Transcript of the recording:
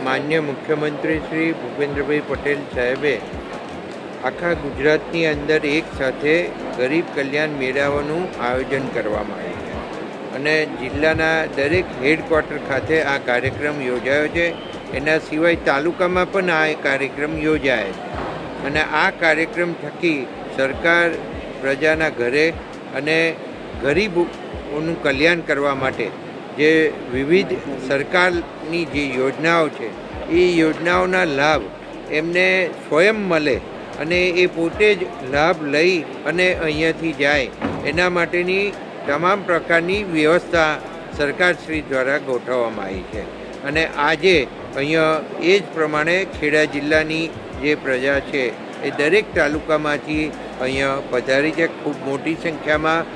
માન્ય મુખ્યમંત્રી શ્રી ભૂપેન્દ્રભાઈ પટેલ સાહેબે આખા ગુજરાતની અંદર એક સાથે ગરીબ કલ્યાણ મેળાઓનું આયોજન કરવામાં આવ્યું છે અને જિલ્લાના દરેક હેડક્વાર્ટર ખાતે આ કાર્યક્રમ યોજાયો છે. એના સિવાય તાલુકામાં પણ આ કાર્યક્રમ યોજાય છે અને આ કાર્યક્રમ થકી સરકાર પ્રજાના ઘરે અને ગરીબોનું કલ્યાણ કરવા માટે જે વિવિધ સરકારની જે યોજનાઓ છે એ યોજનાઓના લાભ એમને સ્વયં મળે અને એ પોતે જ લાભ લઈ અને અહીંયાથી જાય એના માટેની તમામ પ્રકારની વ્યવસ્થા સરકારશ્રી દ્વારા ગોઠવવામાં આવી છે. અને આજે અહીંયા એ જ પ્રમાણે ખેડા જિલ્લાની જે પ્રજા છે એ દરેક તાલુકામાંથી અહીંયા પધારી છે. ખૂબ મોટી સંખ્યામાં